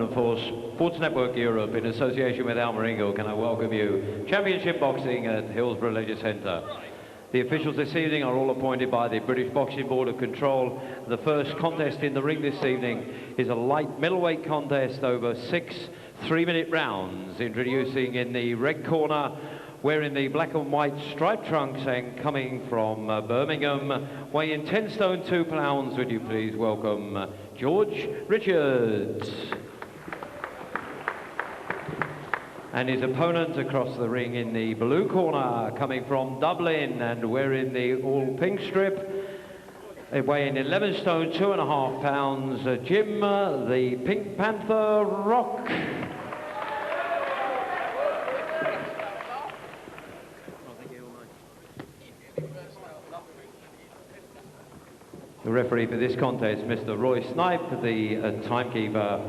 and for Sports Network Europe, in association with Alma Ingle, can I welcome you. Championship Boxing at Hillsborough Leisure Centre. The officials this evening are all appointed by the British Boxing Board of Control. The first contest in the ring this evening is a light middleweight contest over 6 3-minute rounds. Introducing in the red corner, wearing the black and white striped trunks and coming from Birmingham, weighing 10 stone 2 pounds, would you please welcome George Richards. And his opponent across the ring in the blue corner, coming from Dublin and wearing the all pink strip, weighing 11 stone 2.5 pounds, Jim the Pink Panther Rock. The referee for this contest, Mr. Roy Snipe, the timekeeper,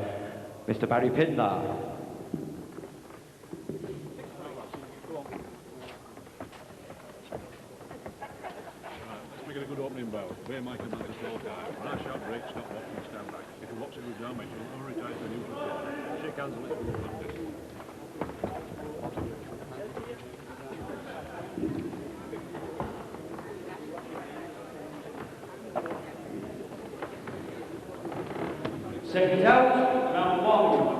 Mr. Barry Pinder. Let's make it a good opening bow. Where Michael Mann to slow down. Rash out, break, stop, watch, and stand back. If he walks it with damage, he'll retire to the neutral zone. Shake hands and let's move on this. Seconds out, round 1.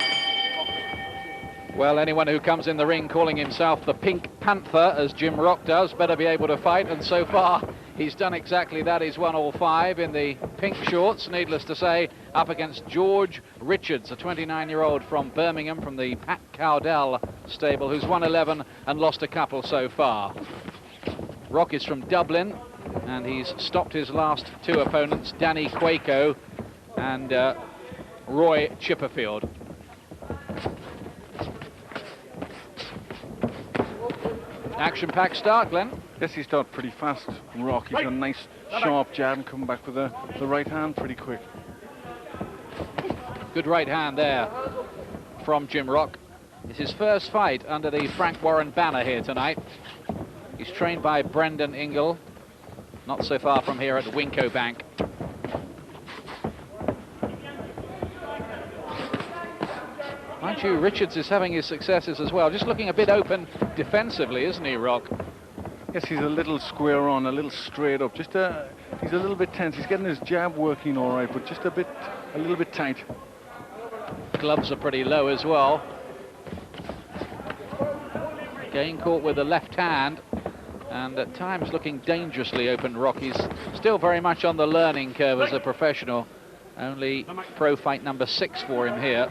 Well, anyone who comes in the ring calling himself the Pink Panther, as Jim Rock does, better be able to fight, and so far he's done exactly that. He's won all 5 in the pink shorts, needless to say, up against George Richards, a 29-year-old from Birmingham, from the Pat Cowdell stable, who's won 11 and lost a couple so far. Rock is from Dublin, and he's stopped his last 2 opponents, Danny Quaco and Roy Chipperfield. Action-packed start, Glenn. Yes, he started pretty fast. Rock, he's got a nice sharp jab and coming back with the right hand pretty quick. Good right hand there from Jim Rock. It's his first fight under the Frank Warren banner here tonight. He's trained by Brendan Ingle, not so far from here at Winco Bank. Mind you, Richards is having his successes as well. Just looking a bit open defensively, isn't he, Rock? Yes, he's a little square on, a little straight up. He's a little bit tense. He's getting his jab working all right, but just a little bit tight. Gloves are pretty low as well. Again caught with the left hand, and at times looking dangerously open. Rock, he's still very much on the learning curve as a professional. Only pro fight number 6 for him here.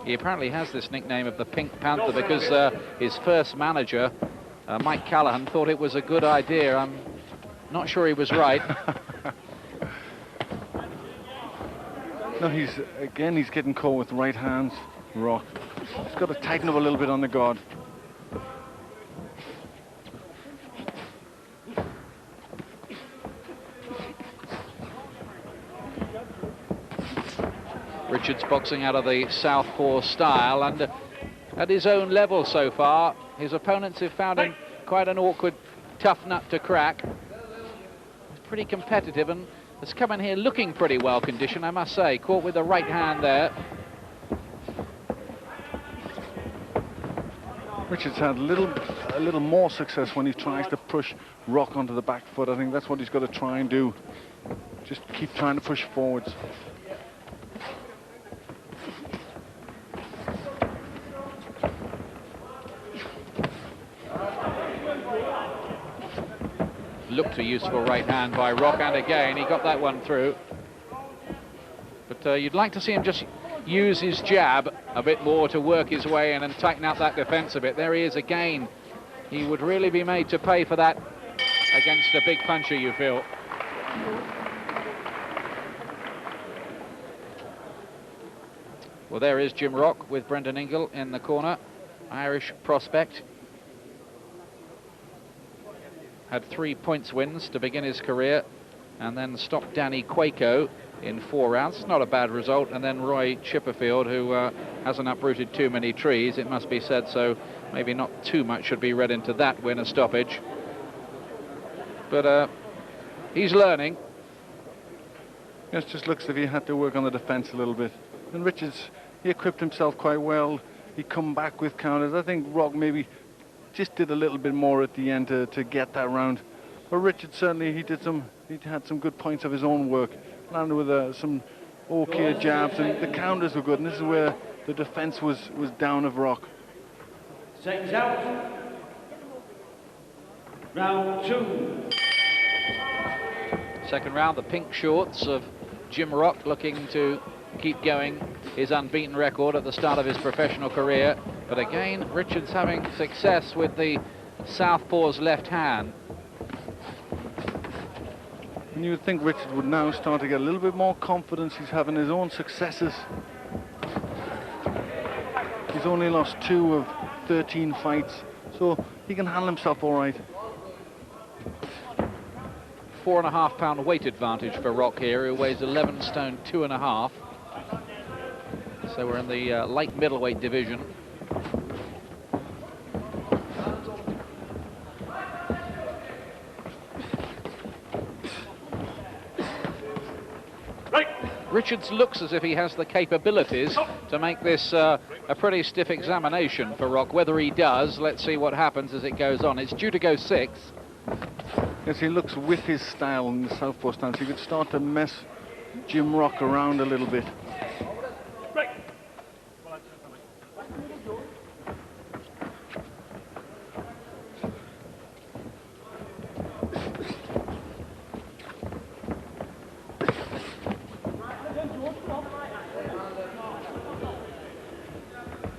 He apparently has this nickname of the Pink Panther because his first manager, Mike Callahan, thought it was a good idea. I'm not sure he was right. No, he's getting caught with right hands, Rock. He's got to tighten up a little bit on the guard. Richards boxing out of the southpaw style, and at his own level so far, his opponents have found him quite an awkward, tough nut to crack. He's pretty competitive and has come in here looking pretty well conditioned, I must say. Caught with the right hand there. Richards had a little more success when he tries to push Rock onto the back foot. I think that's what he's got to try and do. Just keep trying to push forwards. Looked a useful right hand by Rock, and again he got that one through. But you'd like to see him just use his jab a bit more to work his way in and tighten up that defense a bit. There he is again. He would really be made to pay for that against a big puncher, you feel. Well, there is Jim Rock with Brendan Ingle in the corner. Irish prospect. Had 3 points wins to begin his career, and then stopped Danny Quaco in 4 rounds. It's not a bad result. And then Roy Chipperfield, who hasn't uprooted too many trees, it must be said. So Maybe not too much should be read into that win, a stoppage. But he's learning. Yes, just looks as if he had to work on the defence a little bit. And Richards, he equipped himself quite well. He come back with counters. I think Rock maybe just did a little bit more at the end to get that round. But Richards certainly, he had some good points of his own work. Landed with some okay jabs, and the counters were good. And this is where the defence was down of Rock. Seconds out. Round 2. Second round, the pink shorts of Jim Rock looking to keep going his unbeaten record at the start of his professional career. But again, Richards having success with the southpaw's left hand. And you would think Richards would now start to get a little bit more confidence. He's having his own successes. He's only lost 2 of 13 fights, so he can handle himself all right. 4.5 pound weight advantage for Rock here, who weighs 11 stone 2.5. So we're in the light middleweight division. Richards looks as if he has the capabilities to make this a pretty stiff examination for Rock. Whether he does, let's see what happens as it goes on. It's due to go 6. Yes, he looks with his style in the southpaw stance. He could start to mess Jim Rock around a little bit.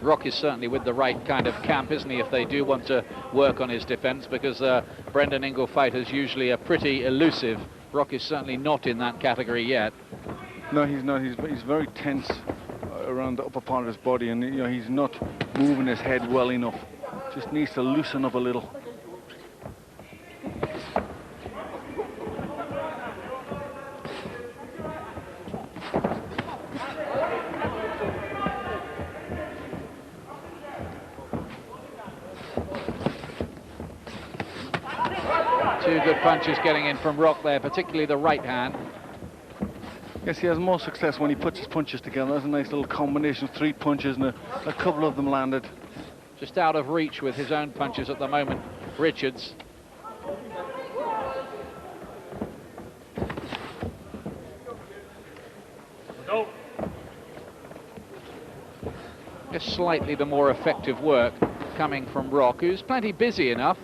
Rock is certainly with the right kind of camp, isn't he, if they do want to work on his defence, because Brendan Ingle fighters usually are pretty elusive. Rock is certainly not in that category yet. No, he's not. He's very tense around the upper part of his body, and he's not moving his head well enough. Just needs to loosen up a little. Two good punches getting in from Rock there, particularly the right hand. Yes, he has more success when he puts his punches together. That's a nice little combination of 3 punches, and a couple of them landed. Just out of reach with his own punches at the moment, Richards. Go. Just slightly the more effective work coming from Rock, who's plenty busy enough.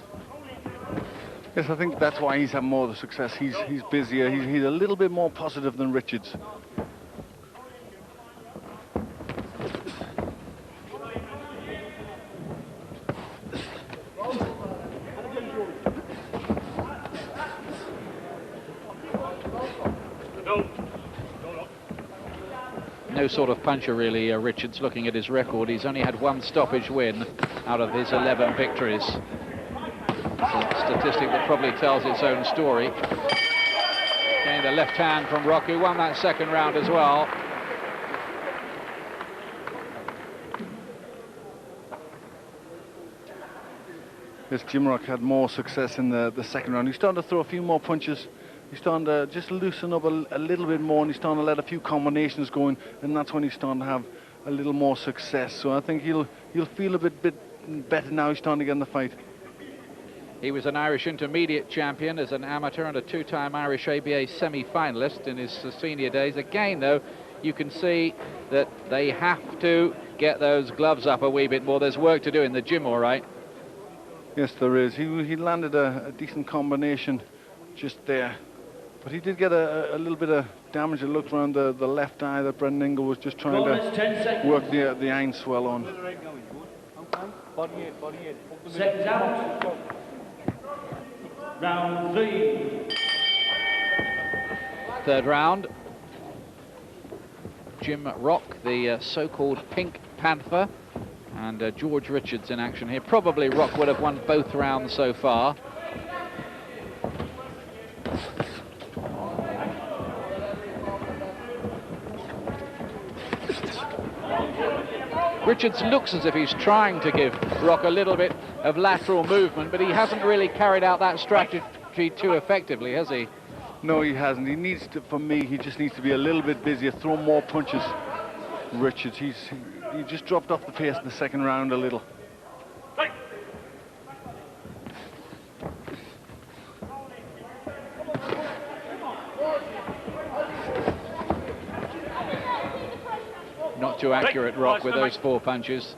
Yes, I think that's why he's had more of the success. He's busier. He's a little bit more positive than Richards. No sort of puncher really, Richards, looking at his record. He's only had 1 stoppage win out of his 11 victories. A statistic that probably tells its own story. Again, the left hand from Rock, who won that second round as well. Yes, Jim Rock had more success in the second round. He's starting to throw a few more punches. He's starting to just loosen up a little bit more, and he's starting to let a few combinations go in, and that's when he's starting to have a little more success. So I think he'll feel a bit better now. He's starting to get in the fight. He was an Irish intermediate champion as an amateur and a 2-time Irish ABA semi-finalist in his senior days. Again, though, you can see that they have to get those gloves up a wee bit more. There's work to do in the gym, all right. Yes, there is. He landed a decent combination just there. But he did get a little bit of damage. It looked around the left eye that Brendan Ingle was just trying to work the iron swell on. Seconds out. Round 3. Third round. Jim Rock, the so-called Pink Panther, and George Richards in action here. Probably Rock would have won both rounds so far. Richards looks as if he's trying to give Rock a little bit of lateral movement, but he hasn't really carried out that strategy too effectively, has he? No, he hasn't. He needs to, for me, he just needs to be a little bit busier, throw more punches. Richards, he just dropped off the pace in the second round a little. Not too accurate, Rock, with those 4 punches.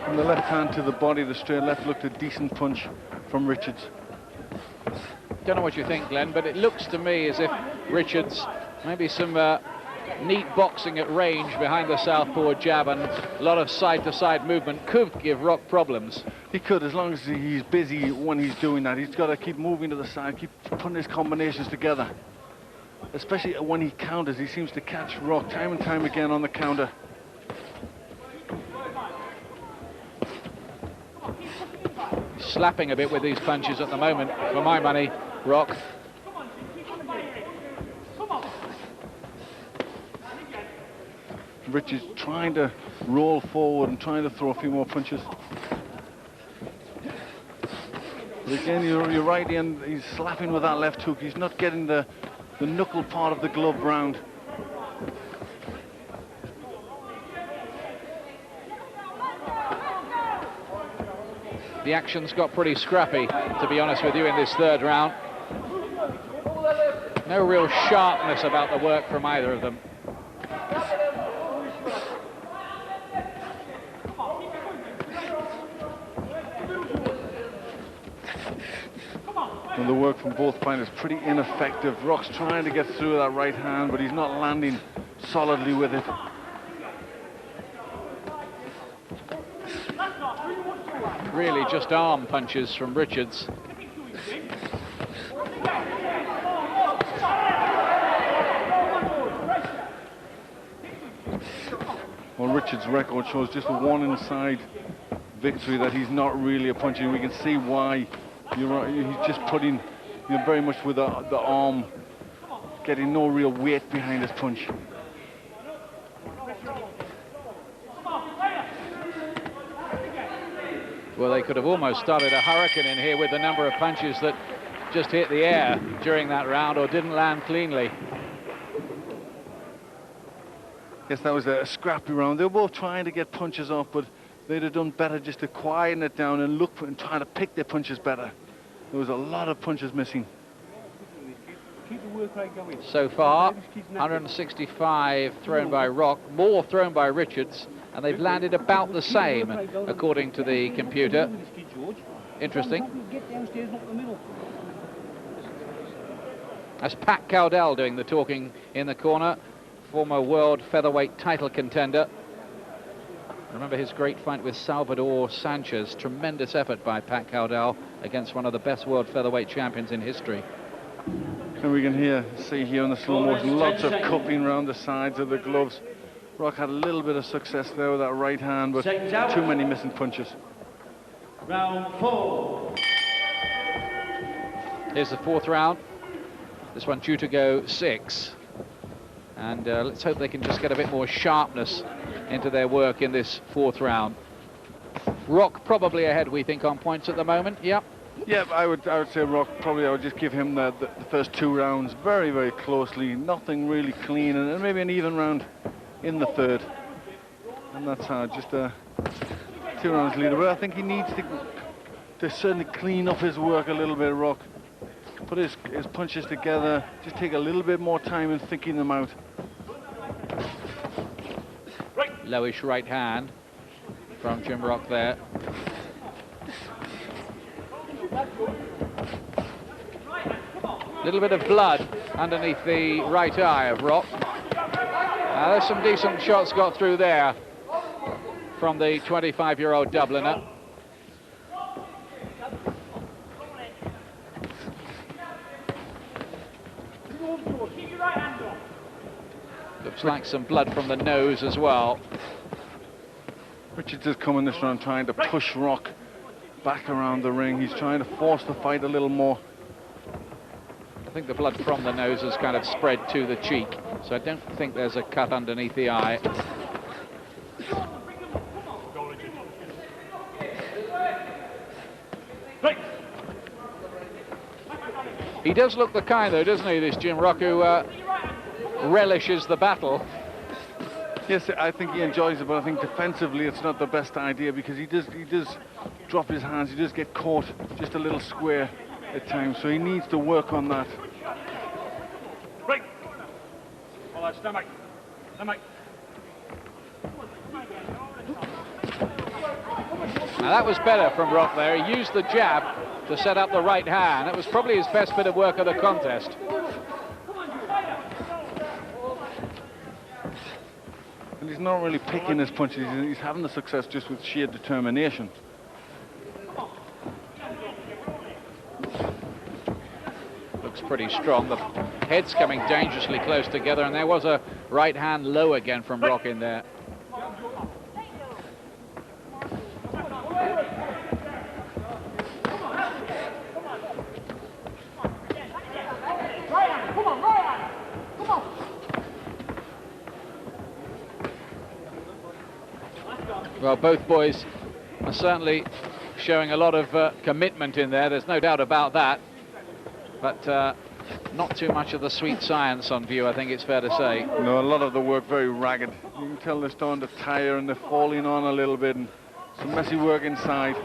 From the left hand to the body, the straight left looked a decent punch from Richards. Don't know what you think, Glenn, but it looks to me as if Richards, maybe some neat boxing at range behind the southpaw jab and a lot of side-to-side movement could give Rock problems. He could, as long as he's busy when he's doing that. He's got to keep moving to the side, keep putting his combinations together. Especially when he counters, he seems to catch Rock time and time again on the counter. Slapping a bit with these punches at the moment, for my money, Rock. Richards trying to roll forward and trying to throw a few more punches. But again, you're right, Ian, he's slapping with that left hook. He's not getting the knuckle part of the glove round. The action's got pretty scrappy, to be honest with you, in this third round. No real sharpness about the work from either of them. And the work from both fighters pretty ineffective. Rock's trying to get through that right hand, but he's not landing solidly with it. Really just arm punches from Richards. Well, Richards' record shows just a one inside victory, that he's not really a puncher. And we can see why. You're right, he's just putting, very much with the arm, getting no real weight behind his punch. Well, they could have almost started a hurricane in here with the number of punches that just hit the air during that round or didn't land cleanly. Yes, that was a scrappy round. They were both trying to get punches off, but they'd have done better just to quieten it down and look for and try to pick their punches better. There was a lot of punches missing. So far, 165 thrown by Rock, more thrown by Richards, and they've landed about the same, according to the computer. Interesting. That's Pat Cowdell doing the talking in the corner, former world featherweight title contender. Remember his great fight with Salvador Sanchez. Tremendous effort by Pat Cowdell against one of the best world featherweight champions in history. And we can see here in the slow motion, lots of cupping around the sides of the gloves. Rock had a little bit of success there with that right hand, but too many missing punches. Round 4. Here's the 4th round. This one due to go 6. And let's hope they can just get a bit more sharpness into their work in this 4th round. Rock probably ahead, we think, on points at the moment. Yep. Yeah, I would say Rock, probably I would just give him the first 2 rounds very, very closely. Nothing really clean, and maybe an even round in the 3rd. And that's how, just 2 rounds leader. But I think he needs to certainly clean up his work a little bit, Rock. Put his punches together, just take a little bit more time in thinking them out. Lowish right hand from Jim Rock there. Little bit of blood underneath the right eye of Rock. There's some decent shots got through there from the 25-year-old Dubliner. Looks like some blood from the nose as well. Richards is coming this round trying to push Rock back around the ring. He's trying to force the fight a little more. I think the blood from the nose has kind of spread to the cheek, so I don't think there's a cut underneath the eye. He does look the kind, though, doesn't he, this Jim Rock, who relishes the battle. Yes, I think he enjoys it, but I think defensively it's not the best idea, because he does drop his hands, he does get caught just a little square at times, so he needs to work on that. Break! All right, stand back. Stand back. Now that was better from Rock there. He used the jab to set up the right hand. That was probably his best bit of work of the contest. And he's not really picking his punches, he's having the success just with sheer determination. Looks pretty strong. The head's coming dangerously close together, and there was a right hand low again from Rock in there. Well, both boys are certainly showing a lot of commitment in there, there's no doubt about that, but not too much of the sweet science on view, I think it's fair to say. No, a lot of the work very ragged. You can tell they're starting to tire and they're falling on a little bit, and some messy work inside.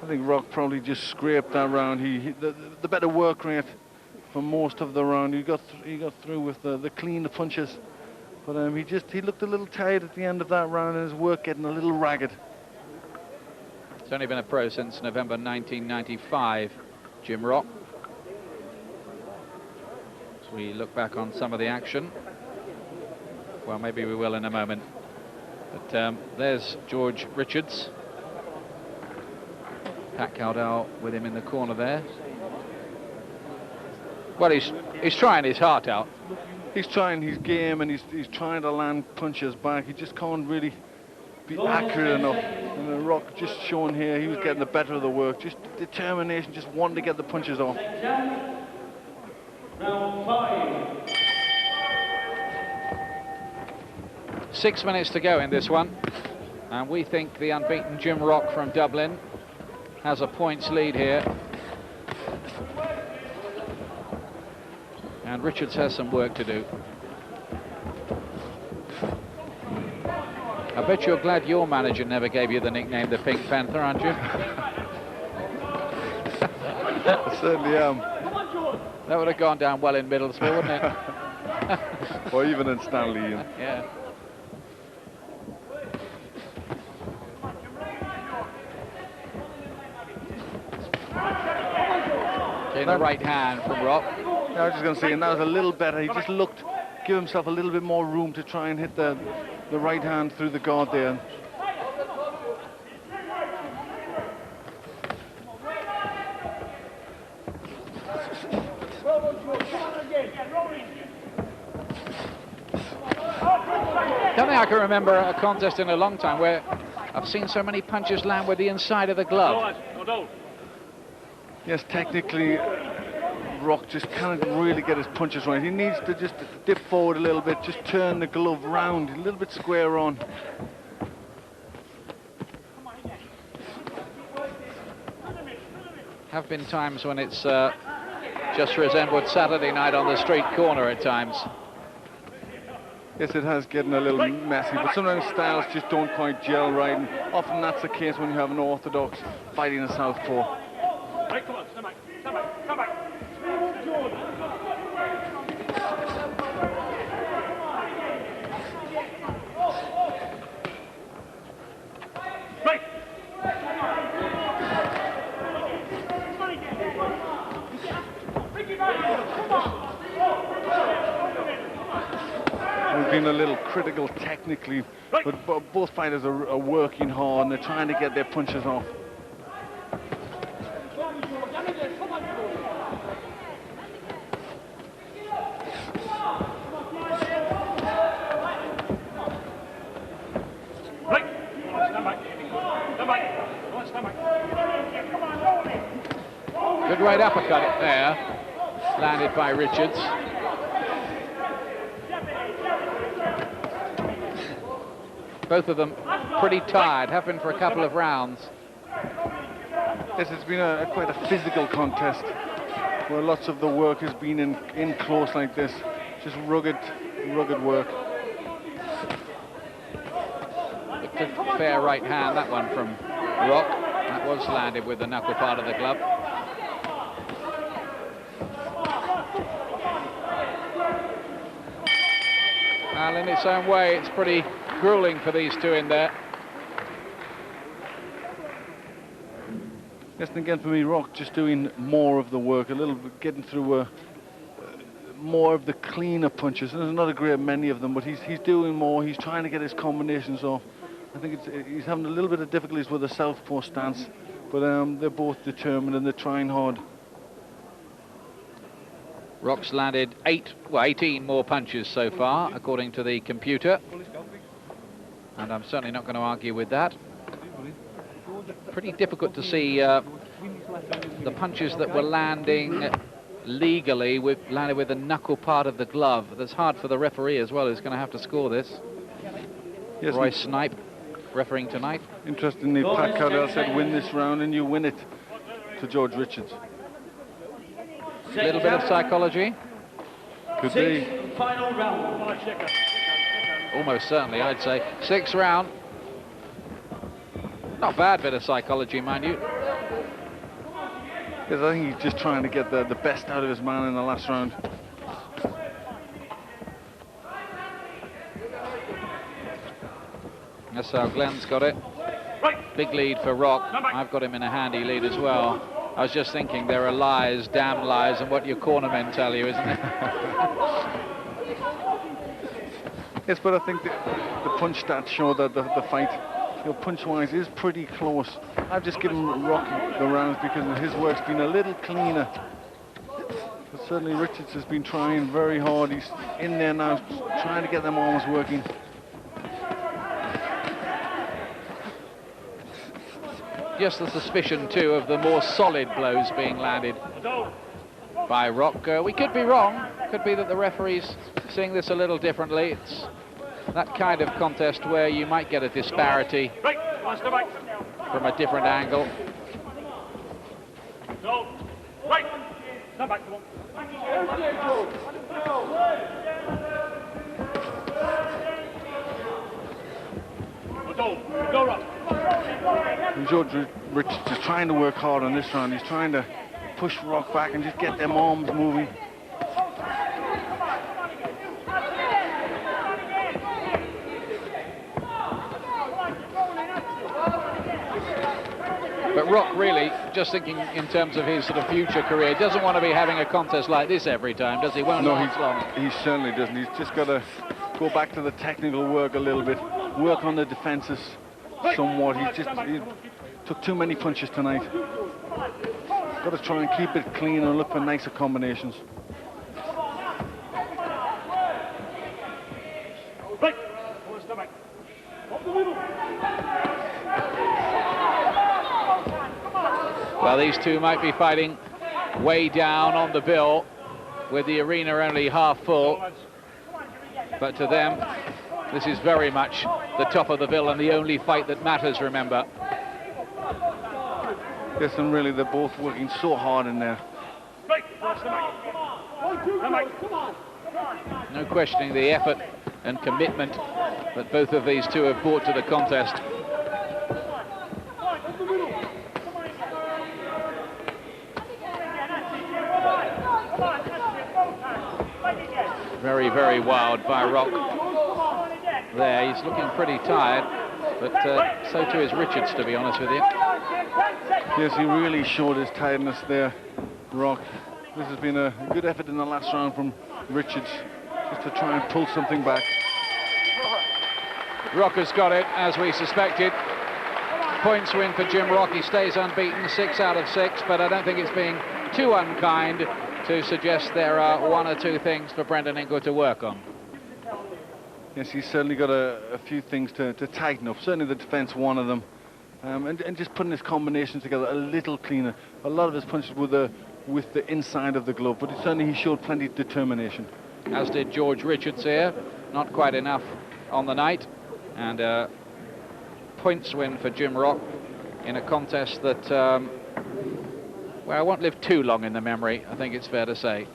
I think Rock probably just scraped that round. The better work rate for most of the round. He got through with the clean punches, but he looked a little tired at the end of that round, and his work getting a little ragged. He's only been a pro since November 1995, Jim Rock. As we look back on some of the action, well, maybe we will in a moment. But there's George Richards. Pat Cowdell with him in the corner there. Well, he's trying his heart out. He's trying his game, and he's trying to land punches back. He just can't really be accurate enough. And the Rock just showing here, he was getting the better of the work. Just determination, just wanting to get the punches off. Round 5. 6 minutes to go in this one, and we think the unbeaten Jim Rock from Dublin has a points lead here. And Richards has some work to do. I bet you're glad your manager never gave you the nickname the Pink Panther, aren't you? I certainly am. That would have gone down well in Middlesbrough, wouldn't it? Or even in Stanley. Yeah. In the right hand from Rock. I was just going to say, and that was a little better. He just give himself a little bit more room to try and hit the right hand through the guard there. I don't think I can remember a contest in a long time where I've seen so many punches land with the inside of the glove. Yes, technically, Rock just can't really get his punches right. He needs to just dip forward a little bit, just turn the glove round, a little bit square on. Have been times when it's just resembled Saturday night on the street corner at times. Yes, it has getting a little messy, but sometimes styles just don't quite gel right, and often that's the case when you have an orthodox fighting a southpaw. Right, come on, stand back, stand back, come back. Right. We've been a little critical technically, but both fighters are working hard, and they're trying to get their punches off. straight uppercut there, landed by Richards. Both of them pretty tired, have been for a couple of rounds. Yes, it's been quite a physical contest, where lots of the work has been in close like this. Just rugged work. A fair right hand, that one from Rock. That was landed with the knuckle part of the glove. Well, in its own way, it's pretty grueling for these two in there. Yes, and again for me, Rock just doing more of the work, a little bit getting through more of the cleaner punches. There's not a great many of them, but he's doing more. He's trying to get his combinations off. I think he's having a little bit of difficulties with the southpaw stance, but they're both determined and they're trying hard. Rock's landed 18 more punches so far, according to the computer. And I'm certainly not going to argue with that. Pretty difficult to see the punches that were landing legally landed with the knuckle part of the glove. That's hard for the referee as well, who's going to have to score this. Yes, Roy Snipe refereeing tonight. Interestingly, Pat Cowdell said win this round and you win it to George Richards. A little bit of psychology. Could be. Final round. Almost certainly, I'd say. 6th round. Not bad bit of psychology, mind you. Yes, I think he's just trying to get the best out of his man in the last round. That's how Glenn's got it. Big lead for Rock. I've got him in a handy lead as well. I was just thinking there are lies, damn lies, and what your cornermen tell you, isn't it? Yes, but I think the punch stats show that the fight, punch-wise, is pretty close. I've just given Rock the rounds because his work's been a little cleaner. But certainly Richards has been trying very hard. He's in there now, trying to get them arms working. Just the suspicion, too, of the more solid blows being landed by Rock. We could be wrong. Could be that the referee's seeing this a little differently. It's that kind of contest where you might get a disparity from a different angle. And George Richards is trying to work hard on this round. He's trying to push Rock back and just get them arms moving. But Rock really, just thinking in terms of his sort of future career, doesn't want to be having a contest like this every time, does he? Won't last long. He certainly doesn't. He's just got to go back to the technical work a little bit, work on the defenses somewhat. He took too many punches tonight. Got to try and keep it clean and look for nicer combinations. Well, these two might be fighting way down on the bill, with the arena only half full. But to them, this is very much the top of the bill and the only fight that matters, remember. Yes, and really they're both working so hard in there. No questioning the effort and commitment that both of these two have brought to the contest. Very, very wild by Rock there. He's looking pretty tired, but so too is Richards, to be honest with you. Yes, he really showed his tiredness there, Rock. This has been a good effort in the last round from Richards, just to try and pull something back. Rock has got it, as we suspected. Points win for Jim Rock. He stays unbeaten, 6 out of 6, but I don't think it's being too unkind to suggest there are 1 or 2 things for Brendan Ingle to work on. Yes, he's certainly got a few things to tighten up. Certainly the defense, one of them. And just putting his combinations together a little cleaner. A lot of his punches with the with the inside of the glove, but certainly he showed plenty of determination. As did George Richards here. Not quite enough on the night. And a points win for Jim Rock in a contest that, well, I won't live too long in the memory, I think it's fair to say.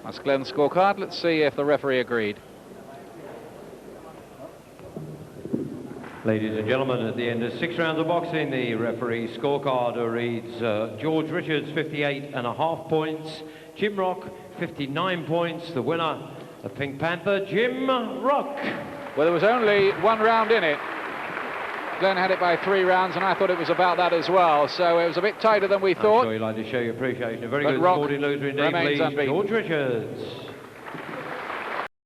That's Glenn's scorecard. Let's see if the referee agreed. Ladies and gentlemen, at the end of 6 rounds of boxing, the referee scorecard reads George Richards 58.5 points, Jim Rock 59 points. The winner, the Pink Panther, Jim Rock. Well, there was only 1 round in it. Glenn had it by 3 rounds, and I thought it was about that as well. So it was a bit tighter than we thought. I'm sure you'd like to show your appreciation. A very but good Rock sporting loser indeed, remains please, unbeaten. George Richards.